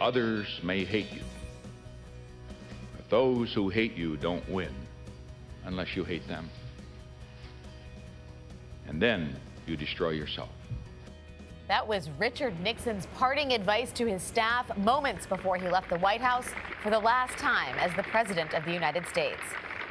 Others may hate you, but those who hate you don't win unless you hate them. And then you destroy yourself. That was Richard Nixon's parting advice to his staff moments before he left the White House for the last time as the President of the United States.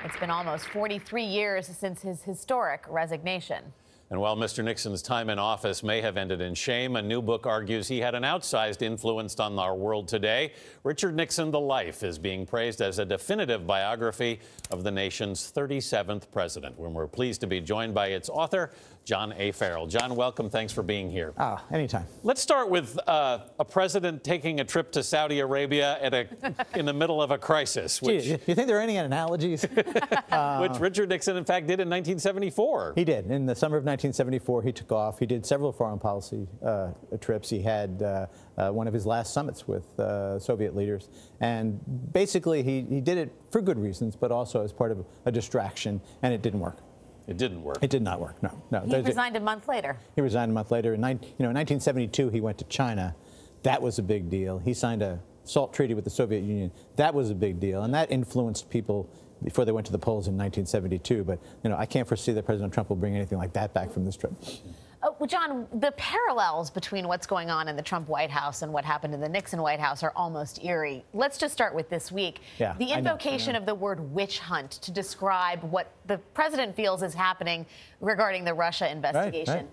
It's been almost 43 years since his historic resignation. And while Mr. Nixon's time in office may have ended in shame, a new book argues he had an outsized influence on our world today. Richard Nixon, The Life, is being praised as a definitive biography of the nation's 37th president. We're pleased to be joined by its author, John A. Farrell. John, welcome. Thanks for being here. Anytime. Let's start with a president taking a trip to Saudi Arabia in the middle of a crisis. Which, you think there are any analogies? Which Richard Nixon, in fact, did in 1974. He did. In the summer of 1974, he took off. He did several foreign policy trips. He had one of his last summits with Soviet leaders. And basically, he did it for good reasons, but also as part of a distraction, and it didn't work. It didn't work. It did not work, no. He resigned a month later. He resigned a month later. In 1972, he went to China. That was a big deal. He signed a SALT treaty with the Soviet Union. That was a big deal, and that influenced people before they went to the polls in 1972. But, I can't foresee that President Trump will bring anything like that back from this trip. Well, John, the parallels between what's going on in the Trump White House and what happened in the Nixon White House are almost eerie. Let's just start with this week. Yeah, the invocation of the word witch hunt to describe what the president feels is happening regarding the Russia investigation. Right.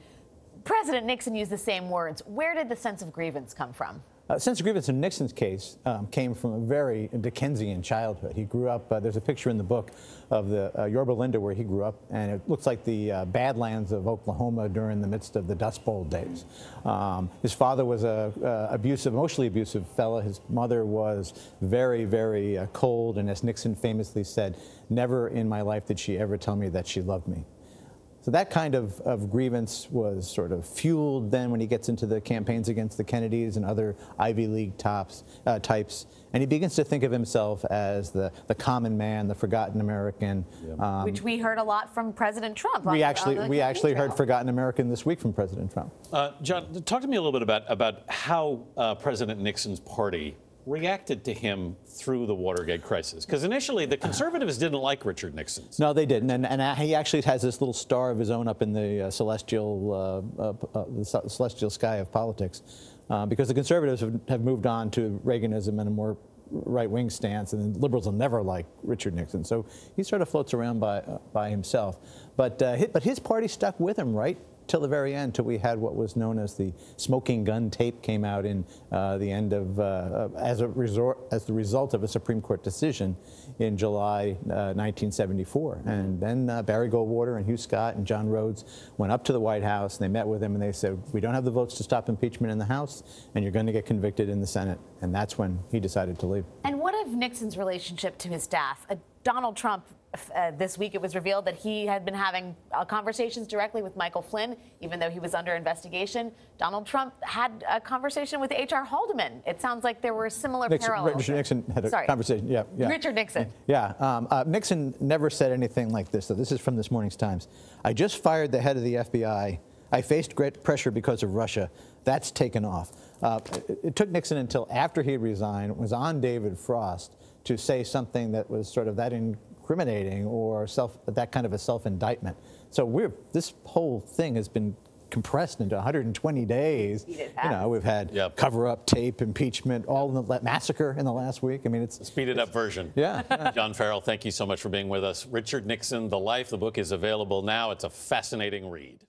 President Nixon used the same words. Where did the sense of grievance come from? Sense of grievance in Nixon's case came from a very Dickensian childhood. He grew up, there's a picture in the book of the Yorba Linda where he grew up, and it looks like the Badlands of Oklahoma during the midst of the Dust Bowl days. His father was a emotionally abusive fellow. His mother was very, very cold, and as Nixon famously said, never in my life did she ever tell me that she loved me. So that kind of grievance was sort of fueled then when he gets into the campaigns against the Kennedys and other Ivy League types, and he begins to think of himself as the common man, the forgotten American. Yeah. Which we heard a lot from President Trump. We actually heard forgotten American this week from President Trump. John, talk to me a little bit about how President Nixon's party reacted to him through the Watergate crisis? Because initially, the conservatives didn't like Richard Nixon. No, they didn't. And he actually has this little star of his own up in the celestial sky of politics, because the conservatives have moved on to Reaganism and a more right-wing stance, and liberals will never like Richard Nixon. So he sort of floats around by himself. But his party stuck with him right till the very end, till we had what was known as the smoking gun tape came out in the end of as the result of a Supreme Court decision in July 1974. And then Barry Goldwater and Hugh Scott and John Rhodes went up to the White House, and they met with him, and they said, we don't have the votes to stop impeachment in the House, and you're going to get convicted in the Senate. And that's when he decided to leave. And what of Nixon's relationship to his staff? Donald Trump, this week it was revealed that he had been having conversations directly with Michael Flynn, even though he was under investigation. Donald Trump had a conversation with H.R. Haldeman. It sounds like there were similar parallels. Richard Nixon had a conversation. Yeah. Richard Nixon. Yeah. Nixon never said anything like this. So this is from this morning's Times. I just fired the head of the FBI. I faced great pressure because of Russia. That's taken off. It took Nixon until after he resigned, was on David Frost, to say something that was sort of that incriminating or that kind of a self-indictment. So this whole thing has been compressed into 120 days. We've had cover-up, tape, impeachment, all in the massacre in the last week. I mean, it's a speeded-up version. Yeah. John Farrell, thank you so much for being with us. Richard Nixon, The Life. The book is available now. It's a fascinating read.